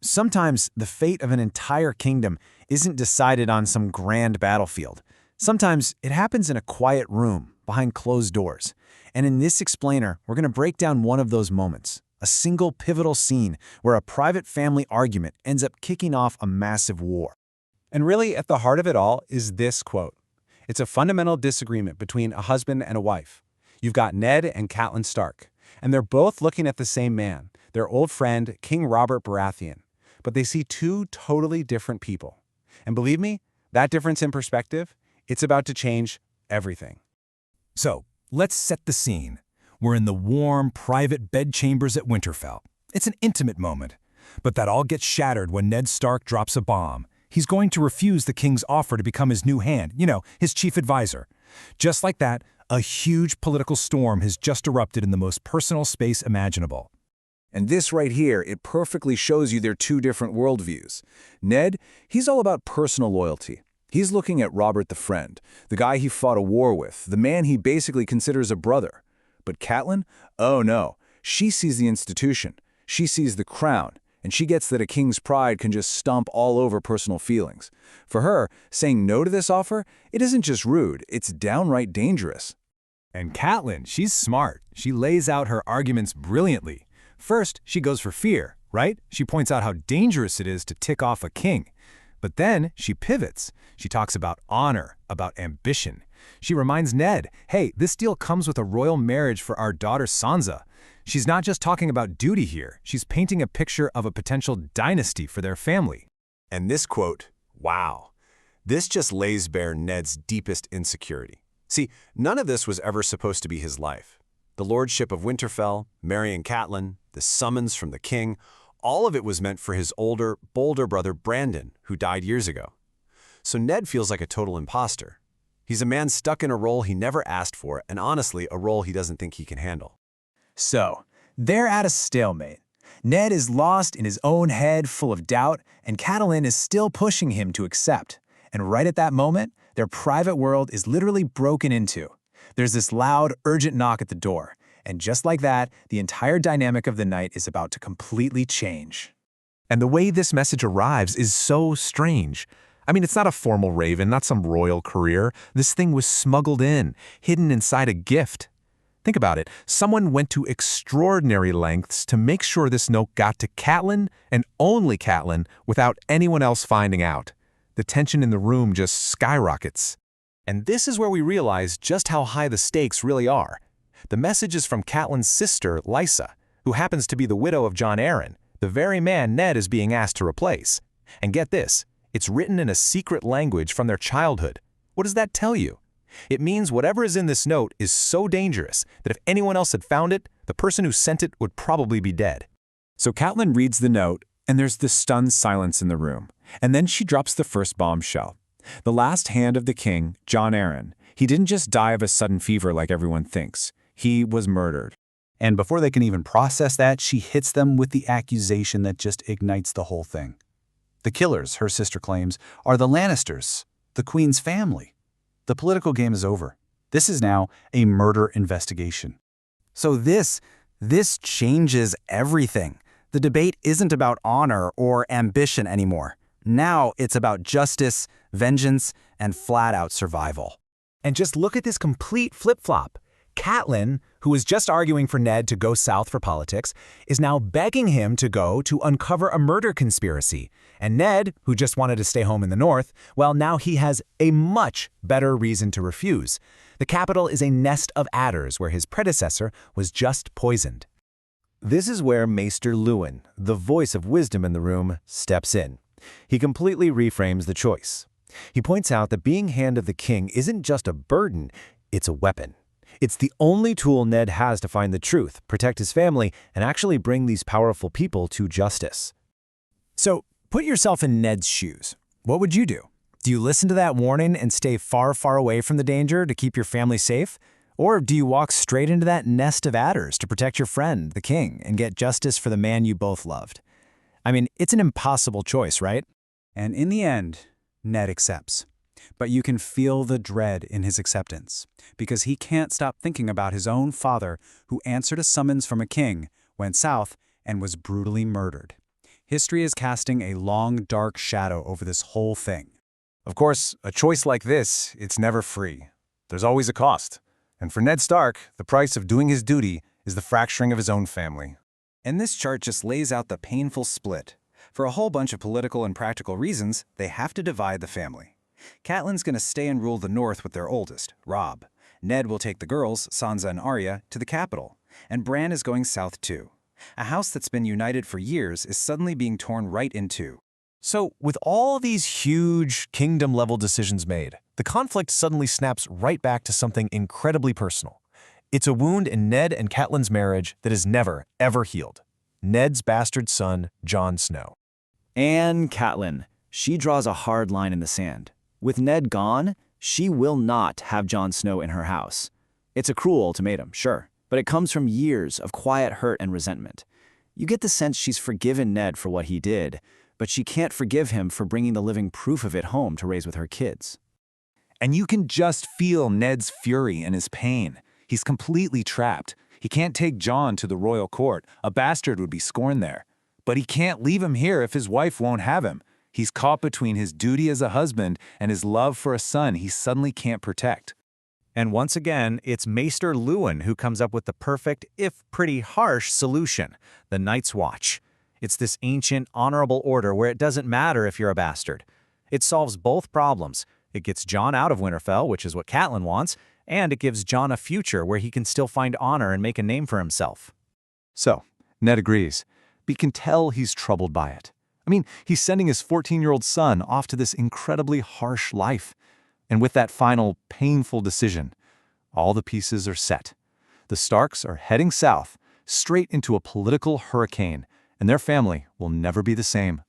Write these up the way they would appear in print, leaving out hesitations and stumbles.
Sometimes the fate of an entire kingdom isn't decided on some grand battlefield. Sometimes it happens in a quiet room, behind closed doors. And in this explainer, we're going to break down one of those moments, a single pivotal scene where a private family argument ends up kicking off a massive war. And really, at the heart of it all is this quote. It's a fundamental disagreement between a husband and a wife. You've got Ned and Catelyn Stark, and they're both looking at the same man, their old friend, King Robert Baratheon. But they see two totally different people. And believe me, that difference in perspective, it's about to change everything. So, let's set the scene. We're in the warm, private bedchambers at Winterfell. It's an intimate moment. But that all gets shattered when Ned Stark drops a bomb. He's going to refuse the king's offer to become his new hand, his chief advisor. Just like that, a huge political storm has just erupted in the most personal space imaginable. And this right here, it perfectly shows you their two different worldviews. Ned, he's all about personal loyalty. He's looking at Robert the Friend, the guy he fought a war with, the man he basically considers a brother. But Catelyn? Oh no, she sees the institution. She sees the crown. And she gets that a king's pride can just stomp all over personal feelings. For her, saying no to this offer, it isn't just rude, it's downright dangerous. And Catelyn, she's smart. She lays out her arguments brilliantly. First, she goes for fear, right? She points out how dangerous it is to tick off a king. But then she pivots. She talks about honor, about ambition. She reminds Ned, hey, this deal comes with a royal marriage for our daughter Sansa. She's not just talking about duty here. She's painting a picture of a potential dynasty for their family. And this quote, wow, this just lays bare Ned's deepest insecurity. See, none of this was ever supposed to be his life. The lordship of Winterfell, marrying Catelyn, the summons from the king, all of it was meant for his older, bolder brother Brandon, who died years ago. So Ned feels like a total imposter. He's a man stuck in a role he never asked for, and honestly, a role he doesn't think he can handle. So, they're at a stalemate. Ned is lost in his own head, full of doubt, and Catelyn is still pushing him to accept. And right at that moment, their private world is literally broken into. There's this loud, urgent knock at the door, and just like that, the entire dynamic of the night is about to completely change. And the way this message arrives is so strange. It's not a formal raven, not some royal courier. This thing was smuggled in, hidden inside a gift. Think about it. Someone went to extraordinary lengths to make sure this note got to Catelyn and only Catelyn without anyone else finding out. The tension in the room just skyrockets. And this is where we realize just how high the stakes really are. The message is from Catelyn's sister, Lysa, who happens to be the widow of Jon Arryn, the very man Ned is being asked to replace. And get this, it's written in a secret language from their childhood. What does that tell you? It means whatever is in this note is so dangerous that if anyone else had found it, the person who sent it would probably be dead. So Catelyn reads the note, and there's this stunned silence in the room. And then she drops the first bombshell. The last hand of the king, Jon Arryn, he didn't just die of a sudden fever like everyone thinks. He was murdered. And before they can even process that, she hits them with the accusation that just ignites the whole thing. The killers, her sister claims, are the Lannisters, the Queen's family. The political game is over. This is now a murder investigation. So this changes everything. The debate isn't about honor or ambition anymore. Now it's about justice, vengeance, and flat-out survival. And just look at this complete flip-flop. Catelyn, who was just arguing for Ned to go south for politics, is now begging him to go to uncover a murder conspiracy. And Ned, who just wanted to stay home in the north, well, now he has a much better reason to refuse. The capital is a nest of adders where his predecessor was just poisoned. This is where Maester Luwin, the voice of wisdom in the room, steps in. He completely reframes the choice. He points out that being Hand of the King isn't just a burden, it's a weapon. It's the only tool Ned has to find the truth, protect his family, and actually bring these powerful people to justice. So, put yourself in Ned's shoes. What would you do? Do you listen to that warning and stay far, far away from the danger to keep your family safe? Or do you walk straight into that nest of adders to protect your friend, the king, and get justice for the man you both loved? It's an impossible choice, right? And in the end, Ned accepts. But you can feel the dread in his acceptance, because he can't stop thinking about his own father who answered a summons from a king, went south, and was brutally murdered. History is casting a long, dark shadow over this whole thing. Of course, a choice like this, it's never free. There's always a cost. And for Ned Stark, the price of doing his duty is the fracturing of his own family. And this chart just lays out the painful split. For a whole bunch of political and practical reasons, they have to divide the family. Catelyn's going to stay and rule the north with their oldest, Robb. Ned will take the girls, Sansa and Arya, to the capital. And Bran is going south too. A house that's been united for years is suddenly being torn right in two. So, with all these huge kingdom-level decisions made, the conflict suddenly snaps right back to something incredibly personal. It's a wound in Ned and Catelyn's marriage that is never, ever healed. Ned's bastard son, Jon Snow. And Catelyn, she draws a hard line in the sand. With Ned gone, she will not have Jon Snow in her house. It's a cruel ultimatum, sure, but it comes from years of quiet hurt and resentment. You get the sense she's forgiven Ned for what he did, but she can't forgive him for bringing the living proof of it home to raise with her kids. And you can just feel Ned's fury and his pain. He's completely trapped. He can't take Jon to the royal court. A bastard would be scorned there. But he can't leave him here if his wife won't have him. He's caught between his duty as a husband and his love for a son he suddenly can't protect. And once again, it's Maester Luwin who comes up with the perfect, if pretty harsh, solution, the Night's Watch. It's this ancient, honorable order where it doesn't matter if you're a bastard. It solves both problems. It gets Jon out of Winterfell, which is what Catelyn wants, and it gives Jon a future where he can still find honor and make a name for himself. So, Ned agrees, but you can tell he's troubled by it. I mean, he's sending his 14-year-old son off to this incredibly harsh life. And with that final, painful decision, all the pieces are set. The Starks are heading south, straight into a political hurricane, and their family will never be the same.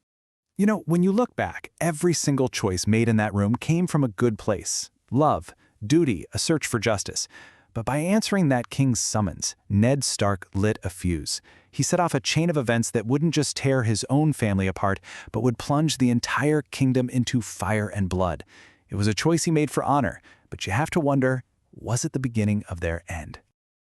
You know, when you look back, every single choice made in that room came from a good place. Love, duty, a search for justice. But by answering that king's summons, Ned Stark lit a fuse. He set off a chain of events that wouldn't just tear his own family apart, but would plunge the entire kingdom into fire and blood. It was a choice he made for honor, but you have to wonder, was it the beginning of their end?